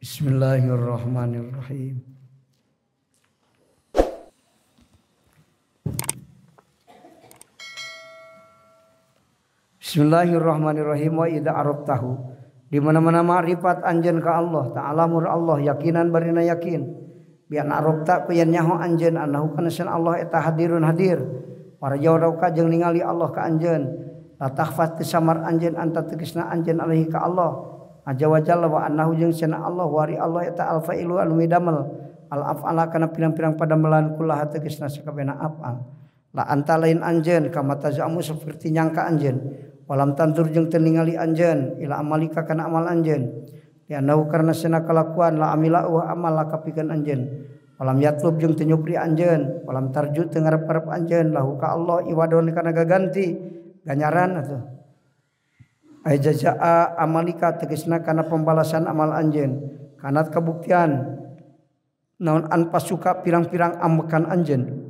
Bismillahirrahmanirrahim. Bismillahirrahmanirrahim. Wa idza arabtahu, di mana-mana ma'rifat anjeun ka Allah ta'ala mur Allah yakinan barina yakin bi an arabta ku yen nyaho anjeun annahu kana san Allah eta hadirun hadir para jawrauka jeung ningali Allah ka anjeun la takhfat samar anjeun anta tegasna anjeun alaihi ka Allah Aja wa jalla wa annahu jeung cenah Allah wari Allah eta al-failu anu midamel al-af'ala kana pirang-pirang padamelan kullaha tegasna sakabehna af'al la anta lain anjeun kama tazamu saperti nyangka anjeun walam tantur jeung teu ningali anjeun ila amalika kana amal anjeun ya nau karna cenah kalakuan la amila wa amal la kapikeun anjeun walam yatlub jeung teu nyupri anjeun walam tarju teu ngarep-arep anjeun lahu ka Allah iwadon kana gaganti ganjaran atuh Ajaza'a amalika tegasna kana pembalasan amal anjeun kanat kabuktian naon an pasuka pirang-pirang ambekan anjeun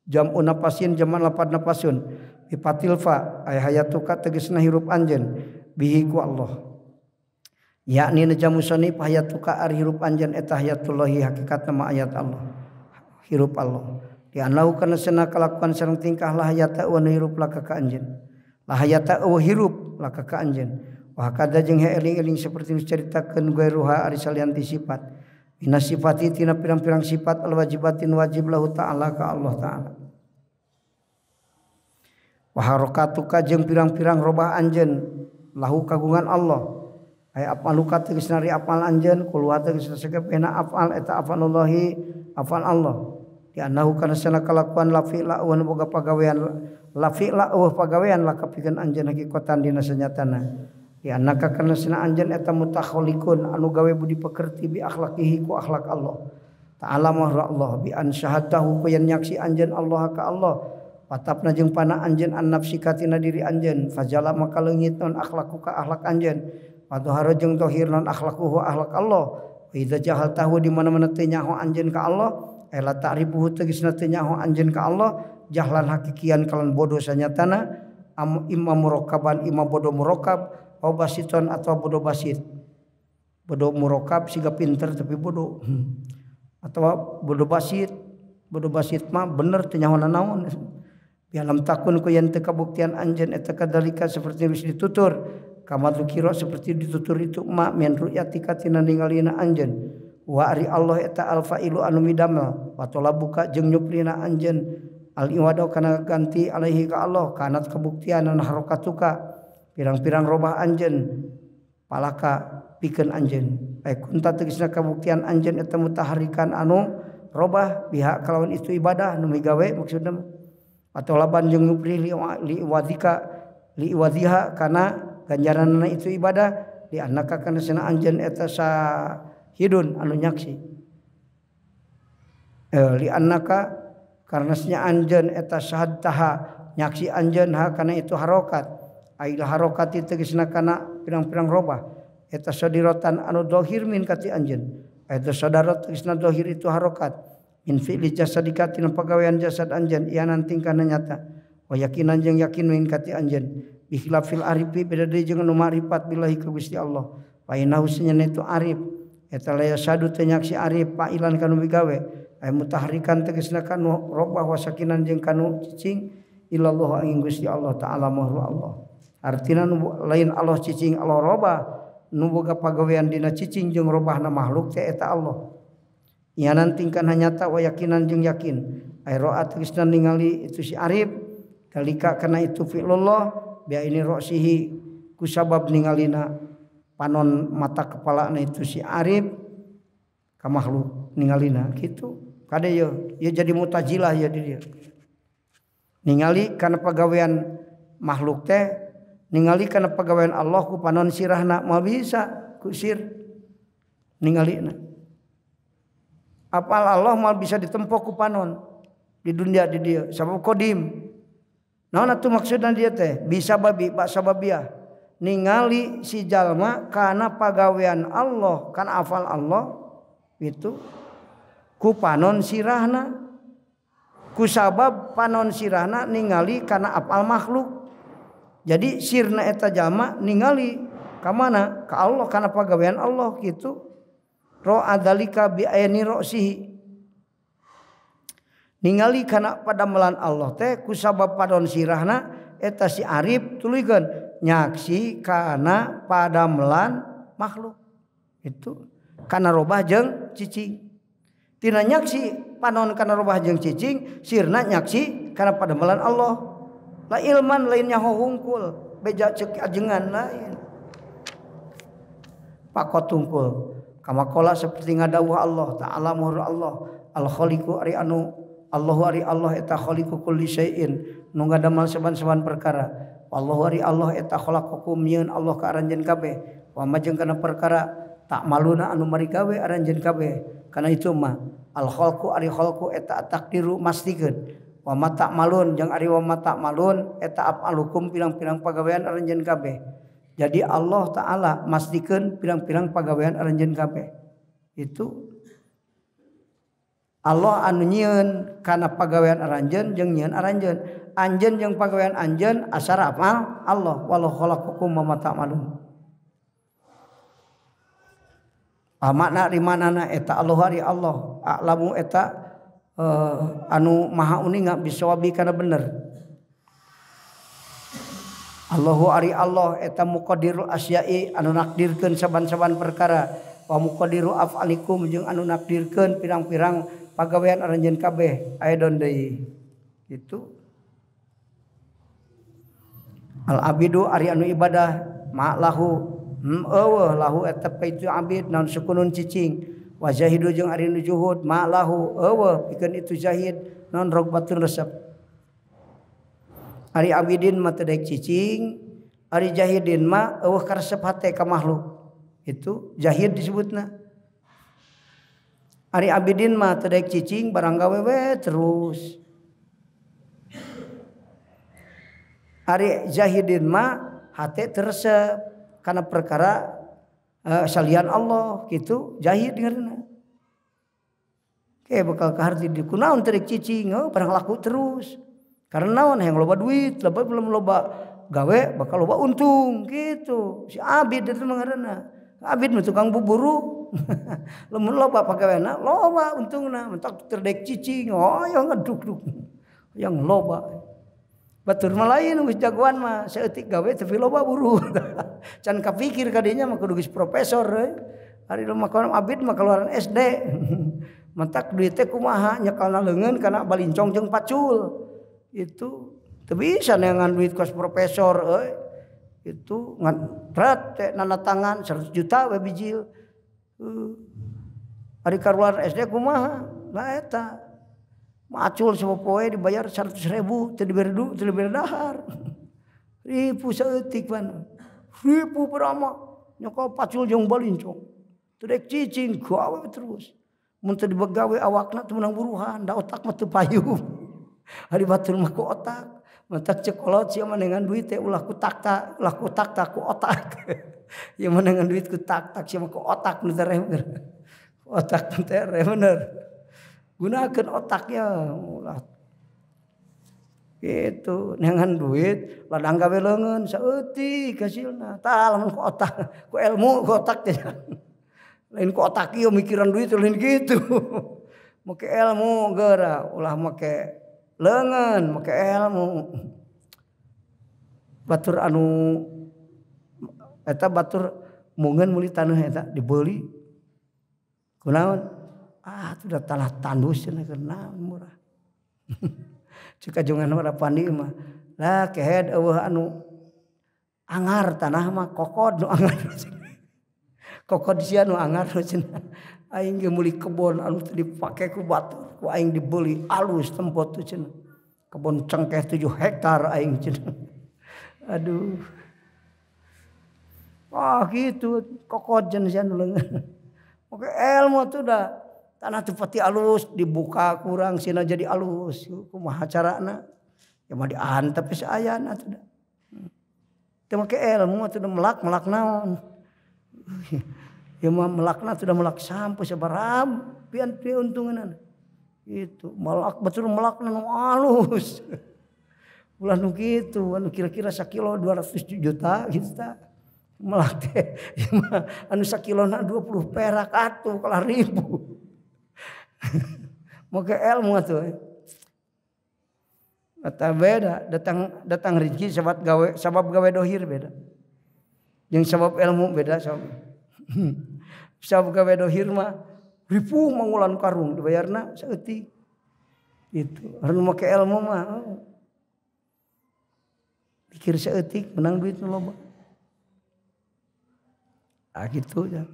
jam'u napasin jaman lapad napasun bipatilfa ay hayatuka tegasna hirup anjeun bihi ku Allah yakni najamu sanif hayatuka ari hirup anjeun eta hayatullahi hakikatna ma ayat Allah hirup Allah di anau kana cenah kalakuan sareng tingkah lah hayata wa hirup laka ka anjeun lah hayata wa hirup laka ka anjeun wa kada jeung eling-eling saperti diceritakeun gairuha ari salianti sifat minas sifati tina pirang-pirang sifat al wajibatin wajib lahu ta'ala ka Allah ta'ala wa harakatuka jeung pirang-pirang robah anjeun lahu kagungan Allah ay apaluka tegasna ri apal anjeun kul wa tegasna sakabehna afal eta afalullahi afal Allah di annahu kana sana kalakuan lafi'la wa boga pagawean lafi'la wa pagawean la kapikeun anjeun hakikatan dina sanyatana di annaka kana sana anjeun eta mutakhaliqun anu gawe budi pekerti bi akhlaqihi ku akhlak Allah ta'ala mahra Allah bi an syahadahu ku yen nyaksi anjeun Allah ka Allah patapna jeung pana anjeun an nafsika tina diri anjeun fajala maka leungit non akhlaku ka akhlak anjeun padahara jeung zahir non akhlaquhu akhlak Allah wa idza jahaltahu di mana-mana teu nyaho anjeun ka Allah ela ta'rifuhu tegasna teu nyaho anjeun ka Allah jahlan hakikian kalan bodoh sanyatana imam murakaban imam bodoh murakab au basiton atau bodoh basit bodoh murakab siga pinter tapi bodoh atau bodoh basit mah bener teu nyaho naon bialam takun ku yen teu kabuktian anjeun eta kadalika seperti wis ditutur kama dzikira seperti ditutur itu ma min ru'yatika tina ningalina anjeun wa ari Allah eta al-failu anu midamel wa talabuka jeung nyuprina anjeun al-iwado kana ganti alaihi ka Allah kanat kabuktian an harakatuka pirang-pirang robah anjeun palaka pikeun anjeun ay kunta tegasna kabuktian anjeun eta mutaharikan anu robah biha kalawan itu ibadah nu migawe maksudna atau laban jeung nyupri li iwadhiha kana ganjaranna itu ibadah di annaka kana sana anjeun eta hidun anu nyaksi li annaka karena nya anjeun eta syahadtaha nyaksi anjeun ha kana itu harokat aila harokati tegasna kana pirang-pirang robah eta sadiratan anu dhahir min kati anjeun eta sadarat tegasna dhahir itu harokat min fi'li jasadika tina pagawean jasad anjeun ianan tingkahna nyata wa yakinan jeung yakin min kati anjeun bi khilafil arifi beda deui jeung anu ma'rifat billahi ka Gusti Allah fa innahu sunnah itu arif eta laya sadu teu nyaksi arif fa'ilan kanu bigawe ay mutahrikan tegasna kanu robah wasakinan jeung kanu cicing illallah angin Gusti Allah taala mahru Allah artina nu lain Allah cicing Allah robah nu boga pagawean dina cicing jeung robahna makhluk teh eta Allah ianan tingkahna nyata wa yakinan jeung yakin ay ro'at tegasna ningali itu si arif kalika kana itu fi'lullah bi ini ro'sihi ku sabab ningalina panon mata kepalana itu si arif ka makhluk ningalina kitu kada ye jadi mutajilah ya dia ningali kana pagawean makhluk teh ningali kana pagawean Allah ku panon sirahna moal bisa ku sir ningalina apal Allah moal bisa ditempo ku panon di dunia di dia sabab qadim naon atuh maksudna dia teh bisa babi bak sababiah ningali si jalma kana pagawean Allah kana afal Allah itu ku panon sirahna ku sabab panon sirahna ningali kana apal makhluk jadi sirna eta jalma ningali ka mana ka Allah kana pagawean Allah gitu Ra'a dzalika bi ayni ra'sihi. Ningali kana padamelan Allah teh ku sabab padon sirahna eta si arif tuluykeun nyaksi kana padamelan makhluk. Itu kana robah jeung cicing. Tina nyaksi panon kana robah jeung cicing, sirna nyaksi kana padamelan Allah. La ilman lainnya hungkul, beja ceuk ajengan lain. Pakot tungkul. Kama qala seperti ngadawuh Allah Ta'ala muhur Allah, al khaliqu ari anu Allahu ari Allah eta khaliqu kulli syai'in, nu ngadamal saban-saban perkara. Allahu ari Allah eta khalaqakum yeun Allah ka aranjeun kabeh. Wa majeng kana perkara tak maluna anu mari gawe aranjeun kabeh. Kana itu mah al khalqu ari khalqu eta takdiru mastikeun. Wa mata malun jeung ari wa mata malun eta afalukum pirang-pirang pagawean aranjeun kabeh. Jadi Allah Ta'ala mastikeun pirang-pirang pagawean aranjeun kabeh. Itu Allah anu nyieun kana pagawean aranjeun jeung nyieun aranjeun. Anjeun jeung pagawean anjeun asar amal Allah. Wallahu khalaqakum wa ma ta'malun. Makna di manana eta Allah hari Allah. A'lamu eta anu maha uninga bisawabi kana bener. Allahu ari Allah eta muqaddirul asya'i anu nakdirkeun saban-saban perkara. Wa muqaddiru af'alikum jeung anu nakdirkeun pirang-pirang pagawean aranjeun kabeh. Aidon deui. Itu al abidu ari anu ibadah ma lahu eueuh lahu eta paitu abid naon sukunun cicing. Wa zahidu jeung ari nu juhud ma lahu eueuh pikeun itu zahid naon rogbatun resep. Ari abidin mah teu daek cicing, ari jahidin mah eueuh karesep hate ka makhluk. Itu jahid disebutna. Ari abidin mah teu daek cicing barang gawe we terus. Ari jahidin mah hate teresep kana perkara salian Allah gitu jahid ngaranna. Ke bakal kaharti di kunaon teu daek cicing, barang laku terus. Karena naon yang loba duit, belum loba gawe bakal loba untung gitu. Si abid itu ngaranna. Abid mah tukang buburu. Lamun loba pagaweana, loba untungna. Mentak terdek cicing, yang ngeduk-duk. Yang loba. Batur mah lain geus jagoan mah saeutik gawe tapi loba buru. Can kapikir ka dinya mah kudu geus profesor. Ari mah abid mah keluaran SD. Mentak duit teh kumaha nyekalna leungeun kana balincong jeung pacul. Itu teu bisa neangan duit kos profesor itu ngan berat teh nana tangan 100 juta we bijil. Ari karuan SD kumaha? Nah eta macul sapopoe dibayar 100.000 teu diberi dahar. Ribu saeutik pan. Ribu perama nyokol pacul jeung balincong. Teu dek cicing gawe terus. Mun teu dibegawe awakna teu meunang buruhan, da otak mah teu payung. Hari batur mah ku otak, mentak cekolot sia manengan duit teh ulah ku tak ku otak. Ieu manengan duit ku tak sia mah ku otak nu teh bener. Otak nu teh bener. Gunakeun otaknya ulah. Gitu, nengan duit ladang gawe leungeun saeutik hasilna. Tah lamun ku otak, ku ilmu ku otak teh. Lain ku otak ieu mikiran duit lain gitu. Make ilmu geura ulah make leungeun make ilmu. Batur anu eta batur mungeun meuli taneuh eta dibeli. Kunaon? Sudah tanah tandus cenah naon murah. Cik ajongan mah pandi mah. Lah kehed eueuh anu angar tanah mah kokod nu angar. Kokod sia nu angar cenah. Aing ge meuli kebon anu teu dipake ku batur, ku aing dibeli alus tempot tu cenah. Kebon cengkeh 7 hektar aing cenah. Aduh. Gitu kokod cenah sia nu leungeun. Oke ilmu tuh dah tanah teu pati alus dibuka kurang sina jadi alus. Kumaha carana? Ya mah diantep saayana teh da. Teu make ilmu teh melak naon. Ya mah melakna sudah melak sampai sabarab pian untungan itu melak betul melakna nu alus ulah nu kitu anu kira-kira sakilo 200 juta gitu ta Malah teh anu sakilona 20 perak atuh kalah 1000. Make ilmu atuh. Eta beda datang rezeki sabab gawe dohir beda. Yang sabab ilmu beda sabab. Sabab gawe dohir mah ripuh mangulan karung dibayarna saeutik. Itu. Anu make ilmu mah pikir saeutik menang duit nu loba. Ah gitu ya.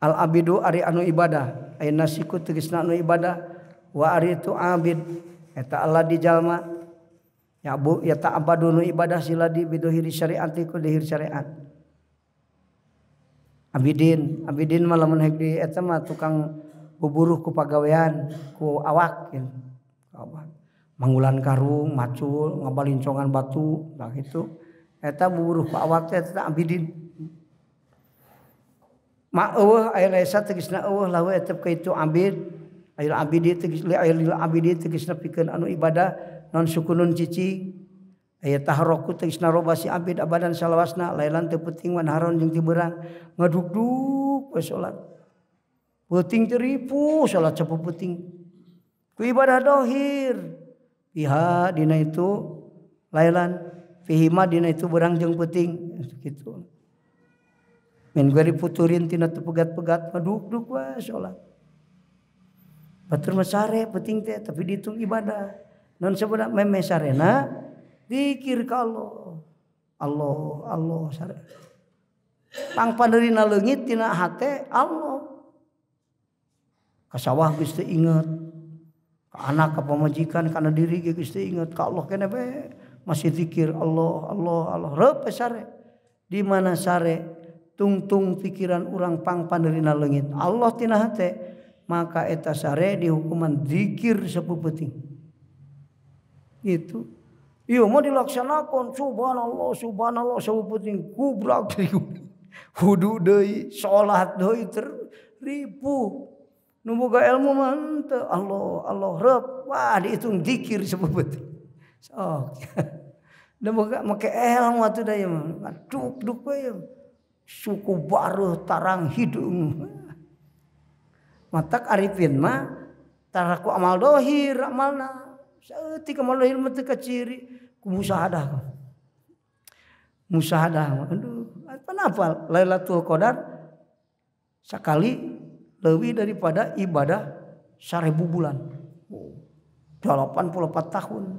Al abidu ari anu ibadah, ayeuna siku tegasna anu ibadah. Wa ari itu abid eta Allah di jalma ya bu ya ta'abadunu ibadah sila di bidohiri syariati ku dihir syariat. Abidin mah lamun hek eta mah tukang buburuh ku pagawean ku awak gitu. Manggulan karung, macul, ngabalincongan batu, nah gitu. Eta buburuh ku awak teh eta abidin. Ma eueuh aya resa tegasna eueuh lahu eta ka itu abid. Ail abidi tegasna pikeun anu ibadah non sukunun cici aya taharruku tegasna roba si abid abadan salawasna lailan teu peuting wan haron jeung ti beurang ngadugdug we salat peuting teu ripuh salat sapu peuting ku ibadah dohir piha dina itu lailan fihima dina itu beurang jeung peuting kitu men gari puturin tina teu pegat-pegat ngadugdug we salat. Batur masare penting teh tapi dihitung ibadah. Non sebenarnya meme sarena zikir ka Allah. Allah sare. Pang panderina leungit tina hate Allah. Ka sawah geus teu inget. Ka anak ka pamajikan kana diri geus teu inget. Ka Allah keneh bae masih zikir Allah reup sare. Di mana sare tungtung pikiran urang pang panderina leungit. Allah tina hate maka eta sare dihukuman zikir sapeuting. Itu. Ieu mah dilaksanakeun subhanallah sapeuting kubrak wudu deui, salat deui ripuh. Nu boga ilmu mah henteu Allah reup wah dihitung zikir sapeuting. Sok. Da boga make ilmu atuh da ieu mah. Duk we suku baruh tarang hidung. Matak arifin mah taraku amal dohir amalna saeutik amal dohir mah teu kaciri ku musahadah aduh apa Lailatul Qadar sakali leuwih daripada ibadah 1000 bulan 84 tahun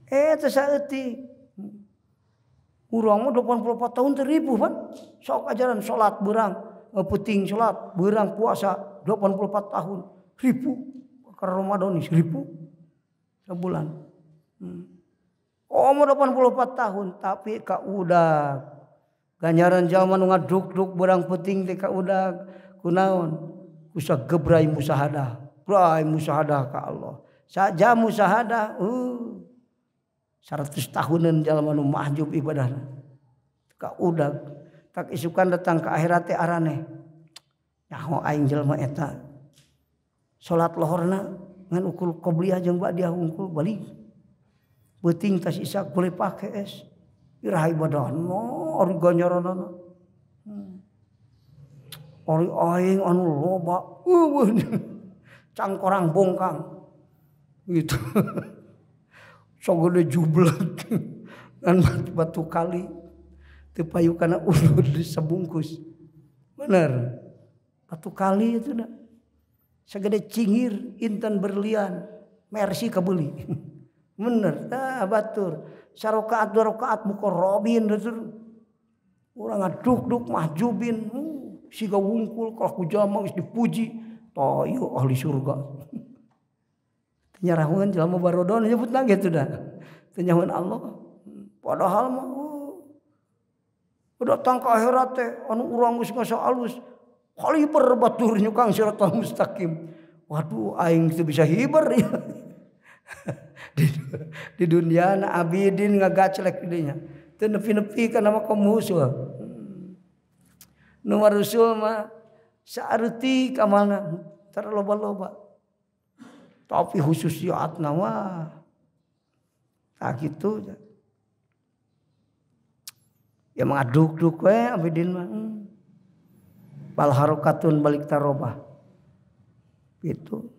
teu saeutik urang mah 84 tahun teu ribu pan sok ajaran salat beurang puting salat beurang puasa 84 tahun ribu karena Ramadan ini 1000 sebulan. Oh mau 84 tahun tapi ka udag ganjaran jalma nu ngaduk-duk beurang puting teh ka udag kunaon kusa gebrai musahadah ka Allah saja musahadah 100 tahunan jalma nu mahjub ibadahna ka udag tak isukan datang ke akhirat teh arane. Nyaho aing jelema eta. Salat lohorna ngan ukul qobliyah jeung ba'diyah hungkul balik. Beuting tas isak boleh pake es. Iraha ibadahna ari ganjaranna. Ari aing anu loba eueuh. Cangkorang bongkang. Gitu. Sogede jublat. Ngan batu kali. Tepayu kana urut sebungkus. Bener. Batu kali itu dah. Segede cingir intan berlian. Mercy kabeli. Bener. Batur. Sarokaat 2 rakaat muqarrabin betul. Urang ngaduk-duk mahjubin. Siga wungkul kalau ku jalma geus dipuji. Toyo ahli surga. Nyarahuan jalma barodon nyebutna gitu dah. Tenyahuan Allah. Padahal mah datang ke akhirat teh anu urang geus ngasa alus kaliber batur nyukang siratal mustaqim. Waduh aing teu bisa hiber ya. Di dunia na abidin ngagaclek dinya. Teu nepi-nepi kana mah kaum musuh. Nu marusul mah saeutik amalna terloba-loba. Tapi khususiyatna mah Tak gitu. Ya mengaduk-duk we abidin mah. Bal harokatun balik tarobah. Gitu.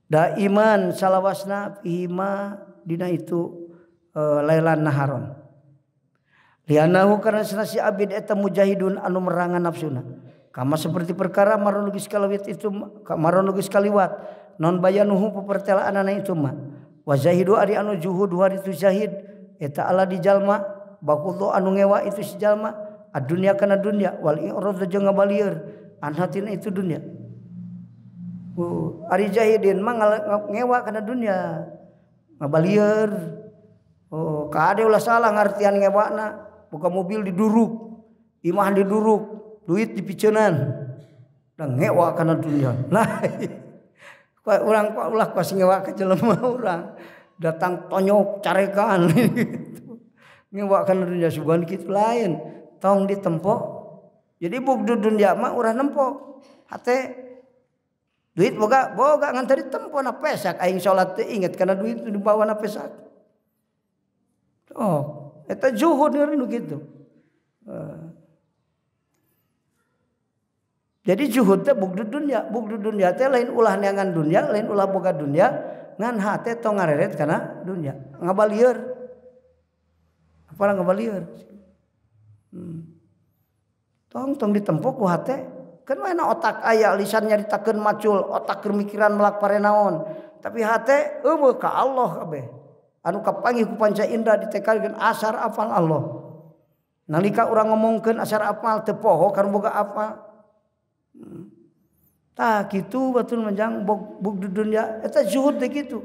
Daiman salawasna fihima dina itu lailan naharon. Lianahu karena si abid eta mujahidun anu merangan nafsuna. Kama seperti perkara maron geus kalawit itu maron geus kaliwat non bayanuhu pepertelaanana itu mah. Wa zahidu ari anu juhud hari itu zahid eta ala di jalma bakullu anu ngewa itu si jalma adunya kana dunya wal i'rad jeung ngabalieur an hatina itu dunya. Ari zahidin mah ngewa kana dunya ngabalieur. Kade ulah salah ngartian ngewana. Buka mobil diduruk, imah diduruk, duit dipiceunan. Dan ngewa kana dunia. Nah, urang ulah pas ngewa ka jelema urang. Datang tonyok carekan gitu. Ngewa kana dunia sugan kitu lain. Tong ditempo. Jadi bugdu dunia mah urang nempo. Hate duit boga ngan tadi tempo na pesak aing salat teh inget kana duit dibawa na pesak. Eta juhud nu gitu. Jadi juhud teh bugdu dunya teh lain ulah neangan dunya, lain ulah boga dunya, ngan hate tong ngareret kana dunya. Ngabalieur. Apalah ngabalieur. Tong ditempo ku hate. Kan mana otak aya lisan nyaritakeun macul, otak keur mikiran melak parenaon. Tapi hate eueuh ka Allah kabeh. Anu kapanggih ku panca indra ditekalkeun asar afal Allah. Nalika urang ngomongkeun asar afal teu poho karena boga afal. Tah kitu batul menjang bugdu dunya eta zuhud teh kitu.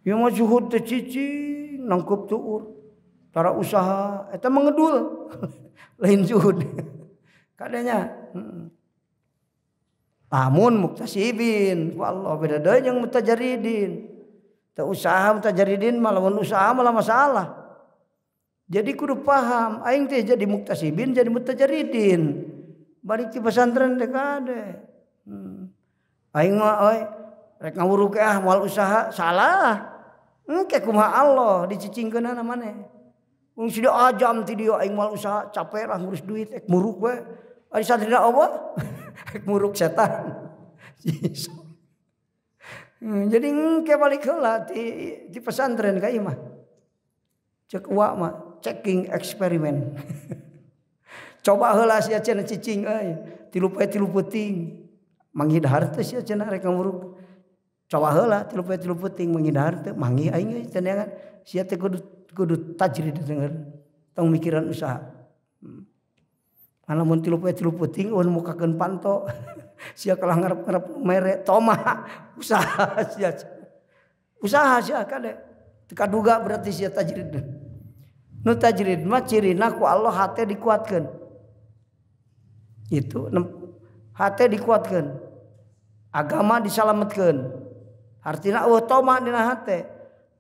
Ieu mah zuhud teh cicing nangkep tuur. Tara usaha eta mangedul. Lain zuhud. Kadanya lamun muktasibin ku Allah beda deui jeung mutajaridin. Teu usaha mutajaridin mah lamun usaha malah masalah. Jadi kudu paham aing teh jadi muktasibin jadi mutajaridin. Balik ti pesantren teh kade. Aing mah rek ngawuruk moal usaha salah. Engke kumaha Allah dicicingkeunana maneh. Wong sudah ajam ti dieu aing moal usaha capek lah ngurus duit ek muruk we. Ari sadrina Allah muruk setan. Jadi engke balik heula di pesantren ka imah. Cek wa mah checking eksperimen. Coba heula sia cenah cicing euy. 3 peuting. Manghidahar teh sia cenah rek nguruk. Coba heula 3 peuting manghidahar teh mangih aing euy cenah sia teh kudu tajrid denger. Tong mikiran usaha. Lamun 3 peuting ulun mukakeun panto. Sia kalah ngarep-ngarep mere toma usaha sia. Usaha sia kade. Teu kaduga berarti sia tajrid. Nu tajrid mah cirina ku Allah hate dikuatkeun. Itu hate dikuatkeun. Agama disalametkeun. Artina eueuh toma dina hate.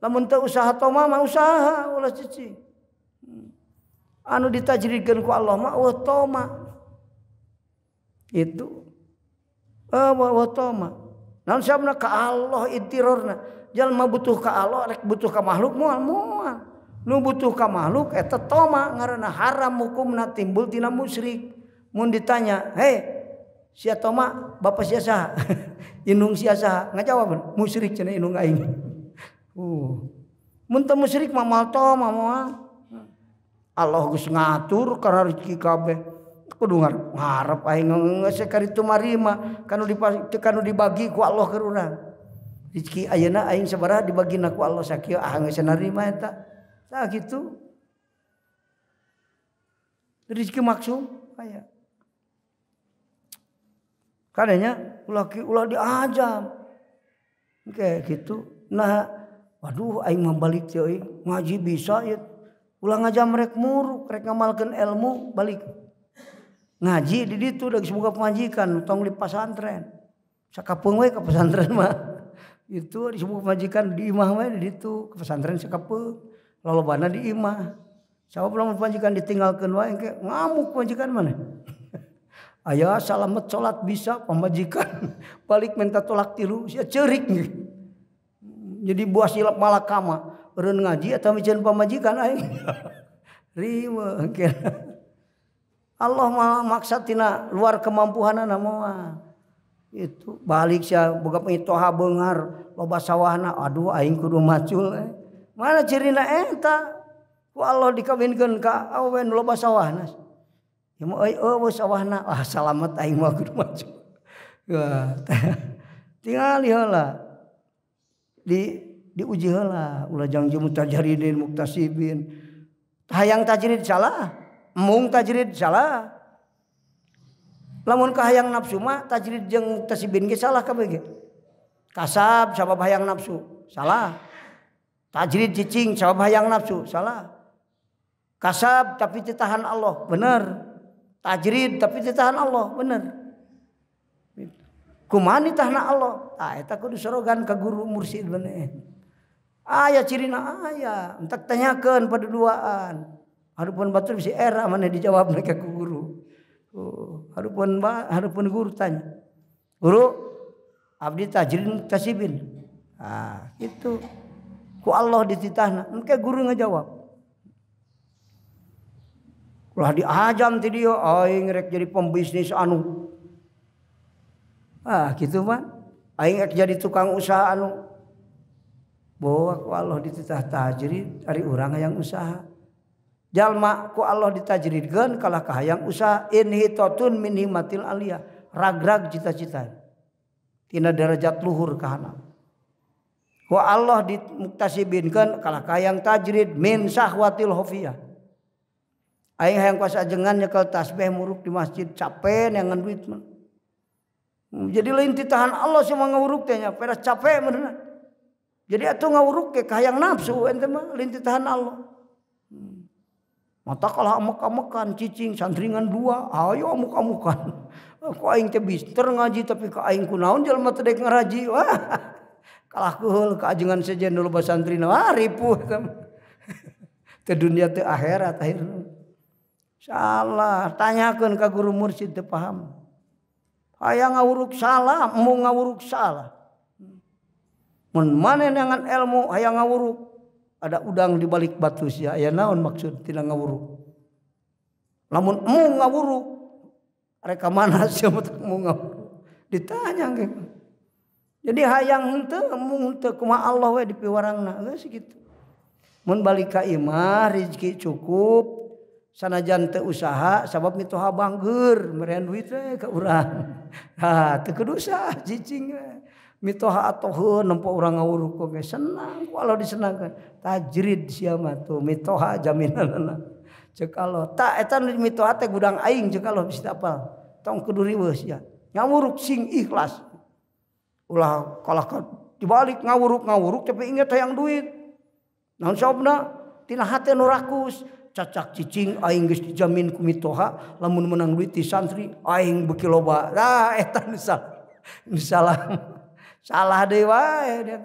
Lamun teu usaha toma mah usaha ulah cicing. Anu ditajridkeun ku Allah mah wa toma. Itu wa toma. Naon sabna ka Allah ittirorna. Jalma butuh ka Allah rek butuh ka makhluk moal. Nu butuh ka makhluk eta toma ngaranna haram hukumna timbul tina musyrik. Mun ditanya, "Hei, sia toma bapak sia saha?" Indung sia saha? Ngajawab, "Musyrik cenah indung aing." Mun teu musyrik mah moal toma moal. Allah geus ngatur karena rezeki kabeh. Kudu ngarep aing geus karitu marima kanu dibagi ku Allah keur urang. Rezeki ayeuna aing sabaraha dibagina ku Allah sakieu geus narima eta. Tah kitu. Rezeki maksum aya. Kadanya ulah diajam. Oke gitu. Nah, waduh aing mah balik teh euy ngaji bisa ya. Ulah ngajam rek muruk, rek ngamalkeun ilmu balik. Ngaji di ditu da geus boga pamajikan tong di pesantren. Sakapeung we ka pesantren mah. Itu disebut pamajikan di imah we di ditu ke pesantren sakapeung. Lolobana di imah. Sabab lamun pamajikan ditinggalkeun wae engke ngamuk pamajikan mana. Aya salamet salat bisa pamajikan balik minta tolak tilu sia ceurik. Jadi buah silap malakama. Eureun ngaji atau miceun pamajikan aing. Riweuh Allah maksa tina luar kemampuanana moal. Itu balik sia boga pengitoha beunghar loba sawahna. Aduh aing kudu macul. Mana cirina eta? Ku Allah dikawinkeun ka awewe nu loba sawahna. Ya mah eueuh sawahna. Ah salamet aing mah kudu macul. Wah. Tinggal heula. Diuji heula ulah jangjeu mutajaridin muktasibin. Hayang tajrid salah, mung tajrid salah. Lamun ka hayang nafsu mah tajrid jeung muktasibin ge salah kabeh ge. Kasab sabab hayang nafsu, salah. Tajrid cicing sabab hayang nafsu, salah. Kasab tapi ditahan Allah, bener. Tajrid tapi ditahan Allah, bener. Kumaha ditahna Allah? Tah eta kudu sorogan ka guru mursyid bener. Aya cirina aya, entak tanyakeun paduduaan. Hareupeun batur bisi era maneh dijawab ka guru. Hareupeun guru tanya. Guru, abdi tajrid muktasibin. Ah, itu. Ku Allah dititahna, engke guru ngajawab. Ulah diajam ti dieu aing rek jadi pembisnis anu. Ah, kitu mah. Aing rek jadi tukang usaha anu bahwa ku Allah dititah tajrid ari urang hayang usaha. Jalma ku Allah ditajridkeun kalah kahayang usaha inhitatun min himatil aliyah, ragrag cita-cita. Tina derajat luhur kahana. Ku Allah dimuktasibinkeun kalah kahayang tajrid min sahwatil khafiyah. Aing hayang kuasa ajengan nyekel tasbih muruk di masjid capek neangan duit mah. Jadi lain titahan Allah semua ngawuruk teh nya, peras capek beneran. Jadi atuh ngawuruk ke kahayang nafsu ente mah lintitahan Allah. Mata kalah amek-amekan cicing santringan dua, ayo amuk-amukan. Ku aing teh bister ngaji tapi ka aing kunaon jelema teh dek ngaraji. Wah. Kalah keul ka ajengan sejen dulu basa santrina. Wah ripuh teh. Teh dunia teh akhirat akhirna. Salah, tanyakeun ka guru mursyid teu paham. Hayang ngawuruk salah, mau ngawuruk salah. Mun maneh neangan ilmu hayang ngawuruk ada udang di balik batu sia aya naon maksud tina ngawuruk. Lamun emu ngawuruk rek ka mana sia emu ngawuruk ditanya ge. Jadi hayang henteu emu henteu kumaha Allah we dipiwarangna geus kitu. Mun balik ka imah rezeki cukup sanajan teu usaha sabab mitoha banggeur meureun duit we ka urang. Ha teu kudu usah cicing we. Mitoha atoheun nempo urang ngawuruk oge senang kalau disenangkeun. Tajrid sia mah tuh mitoha jaminanna. Ceuk Allah, ta eta mitoha teh gudang aing ceuk Allah bisa apal. Tong kudu riweuh sia. Ngawuruk sing ikhlas. Ulah kalah dibalik ngawuruk tapi inget hayang duit. Naon sababna? Tina hate nu rakus. Cacak cicing aing geus dijamin ku mitoha lamun menang duit ti santri aing beuki loba. Nah eta nu salah. Salah deui wae dia.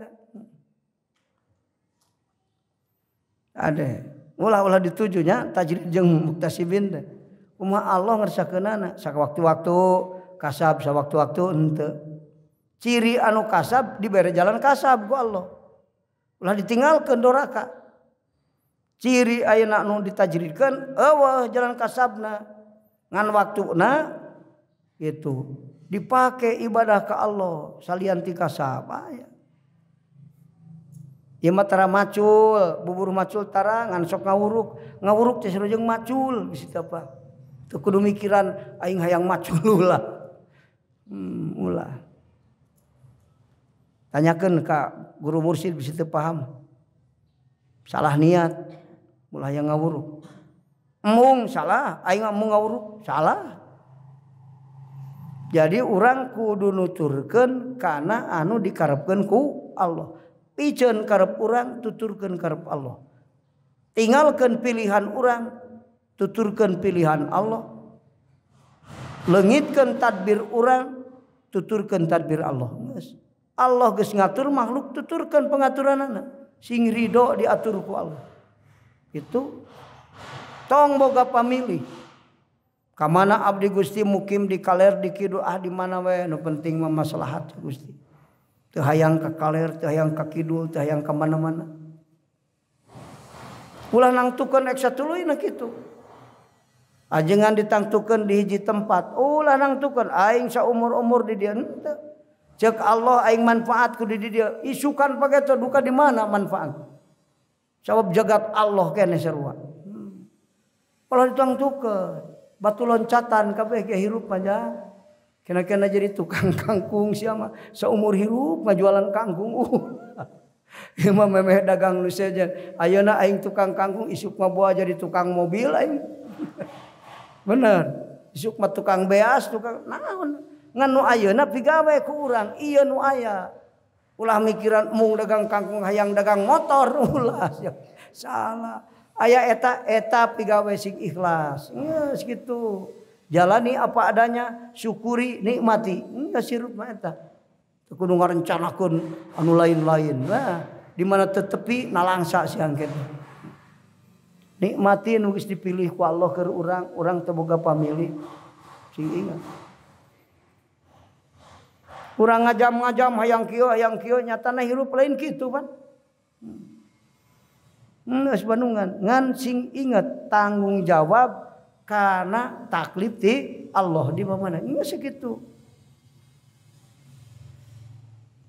Ade, ulah ditujunya tajrid jeung muktasibin teh. Kumaha Allah ngersakakeunana sakawaktu-waktu kasab sawaktu-waktu henteu. Ciri anu kasab dibere jalan kasab ku Allah. Ulah ditinggalkeun doraka. Ciri ayeuna anu ditajridkeun eueuh jalan kasabna. Ngan waktuna gitu. Dipakai ibadah ke Allah salian ti kasab aya. Ieu mah tara macul, bubur macul tara ngan sok ngawuruk teh sareng macul bisi apa. Teu kudu mikiran aing hayang macul ulah. Ulah. Tanyakeun ka guru mursyid bisi teu paham. Salah niat, ulah hayang ngawuruk. Mung salah, aing mung ngawuruk, salah. Jadi orang kudu nuturkeun kana anu dikarepkeun ku Allah. Piceun karep urang tuturkeun karep Allah. Tinggalkeun pilihan urang tuturkeun pilihan Allah. Leungitkeun tadbir urang tuturkeun tadbir Allah. Allah geus ngatur makhluk tuturkeun pangaturanana. Sing ridho diatur ku Allah. Itu tong boga pamilih. Kamana abdi Gusti mukim di kaler di kidul di mana we nu penting mah maslahat Gusti. teu hayang ka kaler, teu hayang ka kidul, teu hayang ka mana-mana. Ulah nangtukeun ek satuluy na kitu. Ajengan ditangtukeun di hiji tempat, ulah nangtukeun aing saumur-umur di dieu henteu. Ceuk Allah aing manfaat ku di dieu, isukan page teh duka di mana manfaat. Sabab jagat Allah kene sarua. Kalau ditangtukeun batu loncatan kabeh ge hirup aja. Kena-kena jadi tukang kangkung siapa seumur hirup ngajualan kangkung. Ieu mah memeh dagang nu sejen. Ayeuna aing tukang kangkung isuk mah boa jadi tukang mobil aing. Bener. Isuk mah tukang beas, tukang naon. Ngan nu ayeuna pigawe ku urang, ieu nu aya. Ulah mikiran mung dagang kangkung hayang dagang motor ulah. Salah. Aya eta pigawe sing ikhlas. Geus kitu. Jalani apa adanya, syukuri, nikmati. Geus sirup mah eta. Teu kudu ngarencanakeun anu lain-lain. Nah, di mana tetepi nalangsa siang kitu. Nikmati nu geus dipilih ku Allah keur urang teu boga pamilih. Sing ingat. Urang ngajam-ngajam hayang kieu nyatana hirup lain kitu pan. Geus bandungan ngan sing inget tanggung jawab kana taklif ti Allah di mana geus sakitu.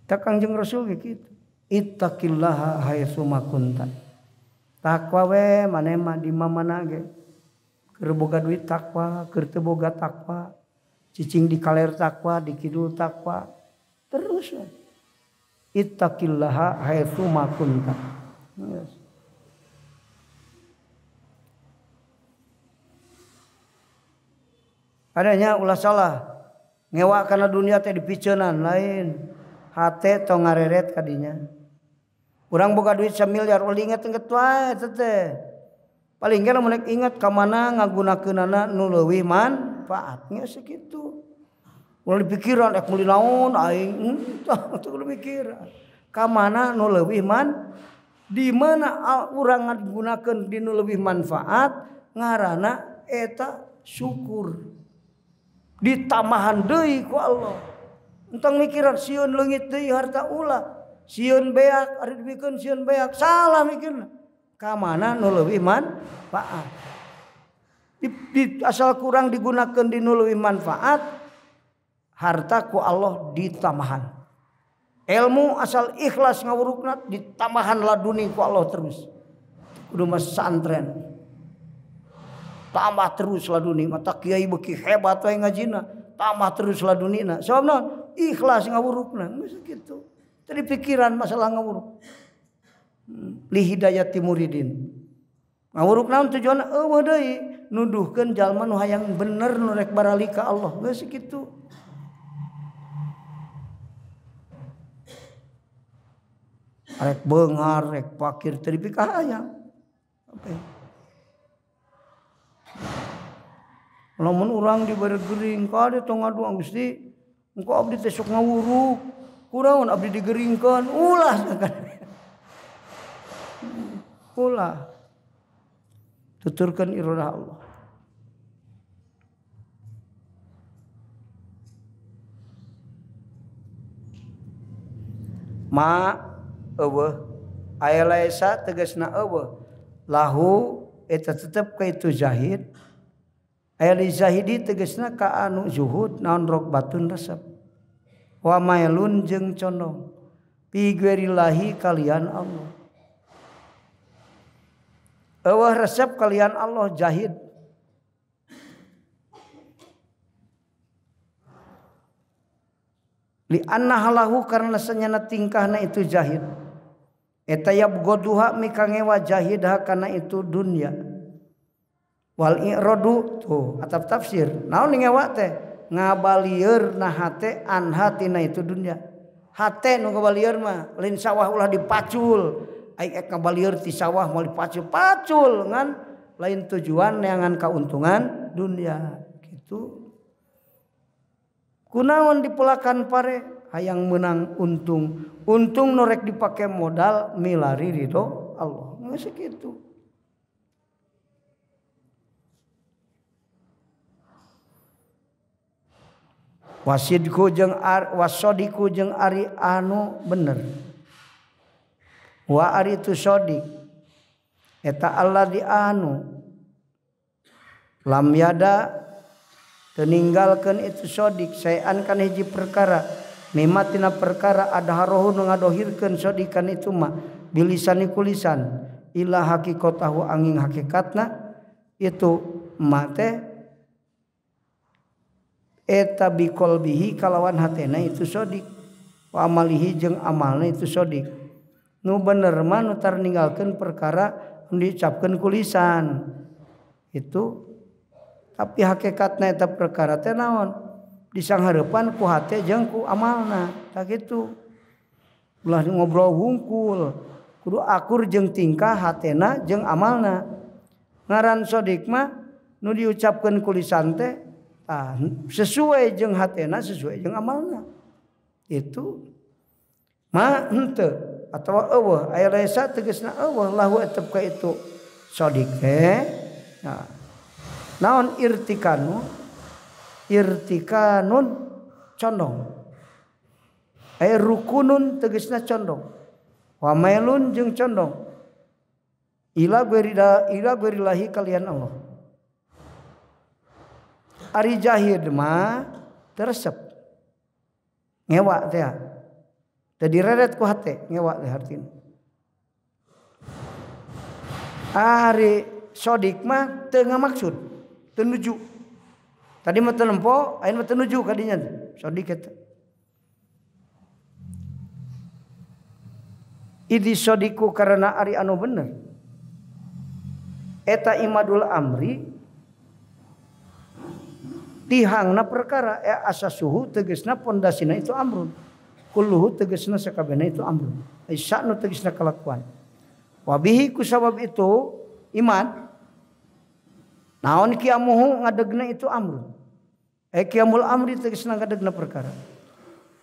Tak Kangjeng Rasul ge kitu. Ittaqillaha haitsu ma kunta. Takwa we maneh mah di mana ge. Keur boga duit takwa, keur teu boga takwa. Cicing di kaler takwa, di kidul takwa. Terus we. Ittaqillaha haitsu ma kunta. Yes. Adanya ulah salah ngewa kana dunia teh dipiceunan lain hate tong ngareret kadinya. Urang boga duit 1 miliar ulah inget-inget wae teh. Paling ge lamun inget ka mana ngagunakeunana nu leuwih manfaat geus sakitu. Ulah dipikiran ek meuli naon aing teu kudu mikiran. Ka mana nu leuwih di mana urang ngagunakeun di nu leuwih manfaat ngaranna eta syukur. Ditamahan deui ku Allah. Entang mikiran sieun leungit deui harta ulah. Sieun beak ari dibikeun sieun beak salah mikirna. Ka mana nu leuwih manfaat. Di asal kurang digunakeun di nu leuwih manfaat harta ku Allah ditamahan. Ilmu asal ikhlas ngawurukna ditamahan laduni ku Allah terus. Kudu mah santren. Tambah terus laduni mata kiai beuki hebat wae ngajina tambah terus ladunina sabab naon ikhlas ngawurukna geus kitu teu dipikiran masalah ngawuruk li hidayati muridin ngawuruk naon tujuanna eueuh deui nuduhkeun jalma nu hayang bener nu rek barali ka Allah geus kitu rek beunghar rek fakir teu dipikahayang okay. Lamun urang dibere gering kade tong ngadu Gusti engko abdi teh sok ngawuruk kunaon abdi digeringkeun ulah ulah tuturkeun iradah Allah ma eueuh aya laisa tegasna eueuh lahu eta tetep ka itu zahid. Aya li zahidi tegasna ka anu zuhud naon rokbatun resep. Wa mailun jeung condong fi ghairillahi kalian Allah. Eueuh resep kalian Allah zahid. Li anna halahu karena sanyana tingkahna itu zahid. Eta yabgoduha mikangewa zahidha kana itu dunya. Wal i'radu tuh atap tafsir naon ngewa teh ngabalieur na hate an hatina itu dunya hate nu ngabalieur mah lain sawah ulah dipacul aing ek ngabalieur ti sawah mau dipacul ngan lain tujuan neangan kauntungan dunya gitu kunaon dipulakan pare hayang menang untung nu rek dipake modal milari ridho Allah geus kitu. Wasidku jeung wasodiku jeung ari anu bener. Wa ari tu sodik eta alladzi anu lam yada teninggalkeun itu sodik saean kana hiji perkara mimatina perkara adharohu nu ngadohirkeun sodikan itu mah bilisani kulisan ila haqiqatahu angin hakikatna itu mate eta biqalbihi kalawan hatena itu sodik wa amalihi jeung amalna itu sodik nu bener mah nu tar ninggalkeun perkara nu diucapkeun kulisan itu tapi hakikatna eta perkara teh naon disanghareupan ku hate jeung ku amalna tah kitu ulah ngobrol hungkul kudu akur jeung tingkah hatena jeung amalna ngaran sodik mah nu diucapkeun ku lisan teh sesuai jeung hatena sesuai jeung amalna itu mah henteu atawa eueuh aya laisa tegasna eueuh lahu etep ka itu sodik teh naon irtikanun condong aya rukunun tegasna condong wa mailun jeung condong ila ghairillahi kalian Allah ari jahid mah teresep ngewa teh tadi reret ku hate ngewa teh hartina ari sodik mah teu ngamaksud teu nuju tadi mah teu lempo ayeuna mah teu nuju ka dinya sodik eta idi sodiku karena ari anu bener eta imadul amri tihangna perkara asasuhu tegasna pondasina itu amrun kulluhu tegasna sakabehna itu amrun aisya'nu tegasna kalakuan wabihi kusabab itu iman naon kiamuhu ngadegna itu amrun kiamul amri tegasna ngadegna perkara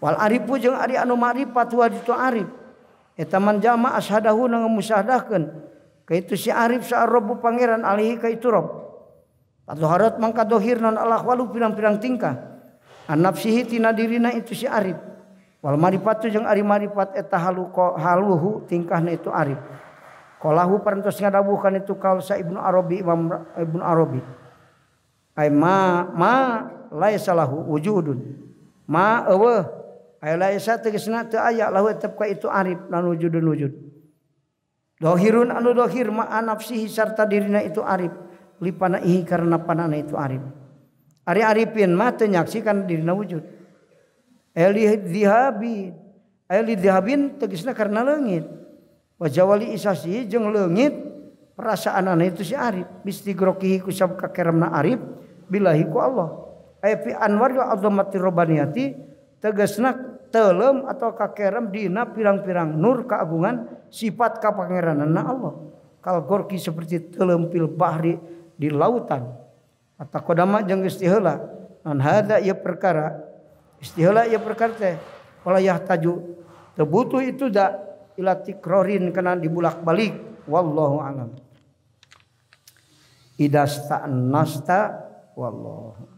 wal arifu jeung ari anu ma'rifat wa itu arif eta man jama ashadahu na ngamusyahadahkeun ka itu si arif sa rabbu pangeran alihi ka itu rabb Tadhaharat mangka dohirna al-ahwalu pirang-pirang tingkah an nafsihi tina dirina itu si arif wal marifatu jeung ari marifat eta haluhu tingkahna itu arif qalahu parantos ngadawuhkan itu kaul sa Ibnu Arabi Imam Ibnu Arabi ay ma laisa lahu wujudun ma eueuh ay laisa tegasna teu aya lahu tetep ka itu arif lan wujudun wujud dohirun anu dohir ma nafsihi sarta dirina itu arif lipana ihi karena panana itu arif ari arifin mah teu nyaksikan dirina wujud eli dhihabin tegasna karena leungit wajawali isasi jeung leungit perasaanana itu si arif bistigrokihi kusab kakeramna arif billahi ku Allah ay fi anwar wa azamati robbaniyati tegasna telem atau kakeram dina pirang-pirang nur keagungan sifat kapangeranana Allah kal gorki seperti telem fil bahri di lautan atau kodama jeung istiheula an hada ieu perkara istiheula ieu perkara teh wala yahtaju teu butuh itu da ila tikrorin kana dibulak-balik wallahu alam idasta nasta wallahu